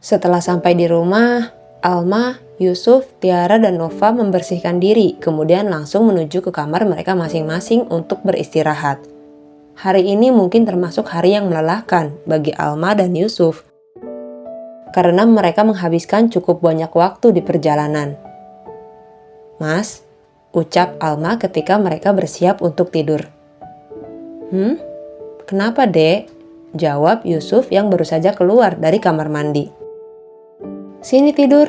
Setelah sampai di rumah, Alma, Yusuf, Tiara, dan Nova membersihkan diri, kemudian langsung menuju ke kamar mereka masing-masing untuk beristirahat. Hari ini mungkin termasuk hari yang melelahkan bagi Alma dan Yusuf, karena mereka menghabiskan cukup banyak waktu di perjalanan. "Mas," ucap Alma ketika mereka bersiap untuk tidur. Kenapa, Dek?" jawab Yusuf yang baru saja keluar dari kamar mandi. "Sini tidur,"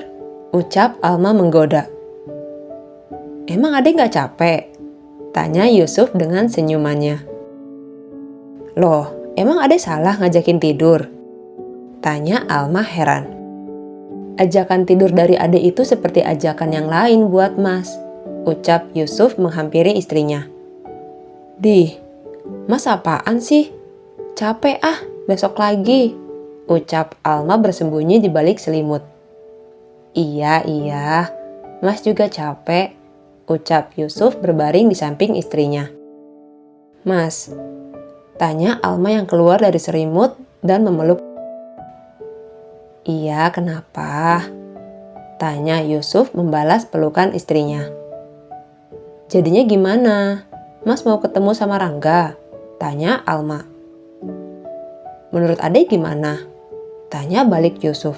ucap Alma menggoda. "Emang Adek nggak capek?" tanya Yusuf dengan senyumannya. "Loh, emang Adek salah ngajakin tidur?" tanya Alma heran. "Ajakan tidur dari Adek itu seperti ajakan yang lain buat Mas," ucap Yusuf menghampiri istrinya. Mas apaan sih? Capek ah, besok lagi," ucap Alma bersembunyi di balik selimut. Iya, Mas juga capek," ucap Yusuf berbaring di samping istrinya. "Mas," tanya Alma yang keluar dari selimut dan memeluk. "Iya, kenapa?" tanya Yusuf membalas pelukan istrinya. "Jadinya gimana? Mas mau ketemu sama Rangga?" tanya Alma. "Menurut Adek gimana?" tanya balik Yusuf.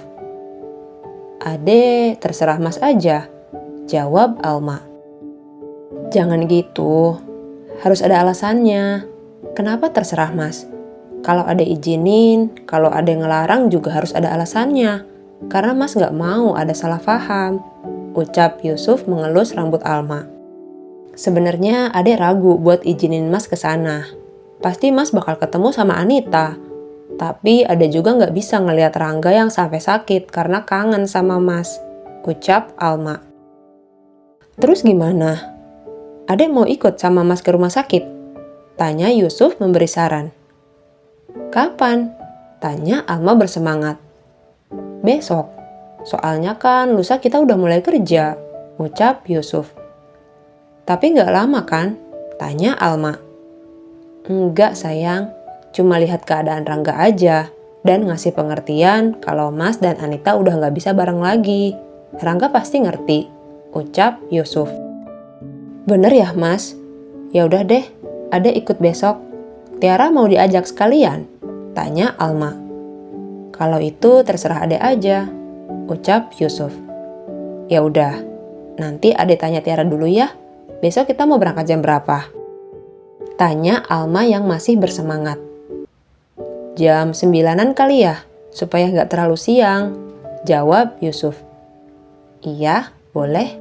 "Adek, terserah Mas aja," jawab Alma. "Jangan gitu, harus ada alasannya. Kenapa terserah Mas? Kalau Adek izinin, kalau Adek ngelarang juga harus ada alasannya. Karena Mas gak mau ada salah paham," ucap Yusuf mengelus rambut Alma. "Sebenarnya Adek ragu buat izinin Mas ke sana. Pasti Mas bakal ketemu sama Anita. Tapi Adek juga nggak bisa ngelihat Rangga yang sampai sakit karena kangen sama Mas," ucap Alma. "Terus gimana? Adek mau ikut sama Mas ke rumah sakit?" tanya Yusuf memberi saran. "Kapan?" tanya Alma bersemangat. "Besok. Soalnya kan lusa kita udah mulai kerja," ucap Yusuf. "Tapi nggak lama kan?" tanya Alma. "Enggak sayang, cuma lihat keadaan Rangga aja dan ngasih pengertian kalau Mas dan Anita udah nggak bisa bareng lagi. Rangga pasti ngerti," ucap Yusuf. "Bener ya Mas? Ya udah deh, Adek ikut besok. Tiara mau diajak sekalian?" tanya Alma. "Kalau itu terserah Adek aja," ucap Yusuf. "Ya udah, nanti Adek tanya Tiara dulu ya. Besok kita mau berangkat jam berapa?" tanya Alma yang masih bersemangat. "Jam 9-an kali ya, supaya nggak terlalu siang," jawab Yusuf. "Iya, boleh,"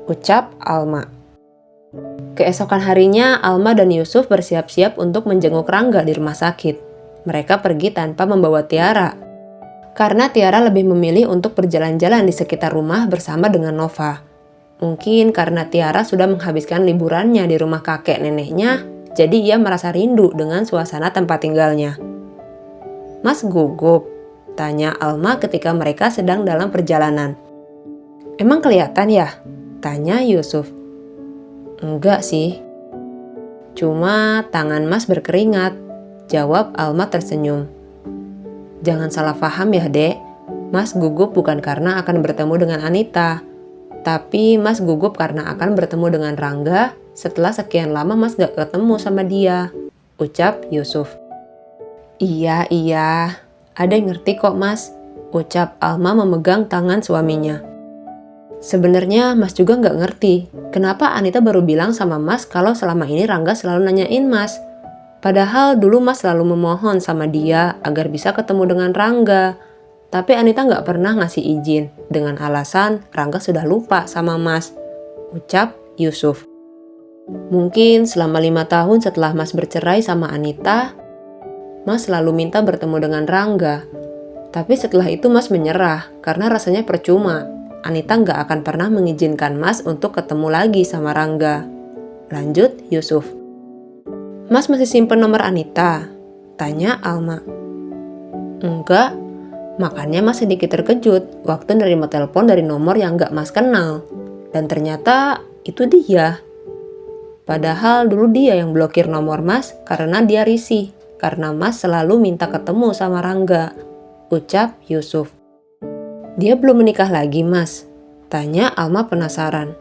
ucap Alma. Keesokan harinya, Alma dan Yusuf bersiap-siap untuk menjenguk Rangga di rumah sakit. Mereka pergi tanpa membawa Tiara, karena Tiara lebih memilih untuk berjalan-jalan di sekitar rumah bersama dengan Nova. Mungkin karena Tiara sudah menghabiskan liburannya di rumah kakek neneknya, jadi ia merasa rindu dengan suasana tempat tinggalnya. "Mas gugup?" tanya Alma ketika mereka sedang dalam perjalanan. "Emang kelihatan ya?" tanya Yusuf. "Enggak sih. Cuma tangan Mas berkeringat," jawab Alma tersenyum. "Jangan salah paham ya, Dek. Mas gugup bukan karena akan bertemu dengan Anita. Tapi Mas gugup karena akan bertemu dengan Rangga setelah sekian lama Mas gak ketemu sama dia," ucap Yusuf. Iya, Adek ngerti kok Mas," ucap Alma memegang tangan suaminya. "Sebenarnya Mas juga gak ngerti kenapa Anita baru bilang sama Mas kalau selama ini Rangga selalu nanyain Mas. Padahal dulu Mas selalu memohon sama dia agar bisa ketemu dengan Rangga. Tapi Anita nggak pernah ngasih izin dengan alasan Rangga sudah lupa sama Mas," ucap Yusuf. "Mungkin selama 5 tahun setelah Mas bercerai sama Anita, Mas selalu minta bertemu dengan Rangga. Tapi setelah itu Mas menyerah karena rasanya percuma. Anita nggak akan pernah mengizinkan Mas untuk ketemu lagi sama Rangga," lanjut Yusuf. "Mas masih simpen nomor Anita?" tanya Alma. "Enggak. Makanya Mas sedikit terkejut waktu nerima telepon dari nomor yang gak Mas kenal. Dan ternyata itu dia. Padahal dulu dia yang blokir nomor Mas karena dia risih. Karena Mas selalu minta ketemu sama Rangga," ucap Yusuf. Dia belum menikah lagi, Mas? Tanya Alma penasaran.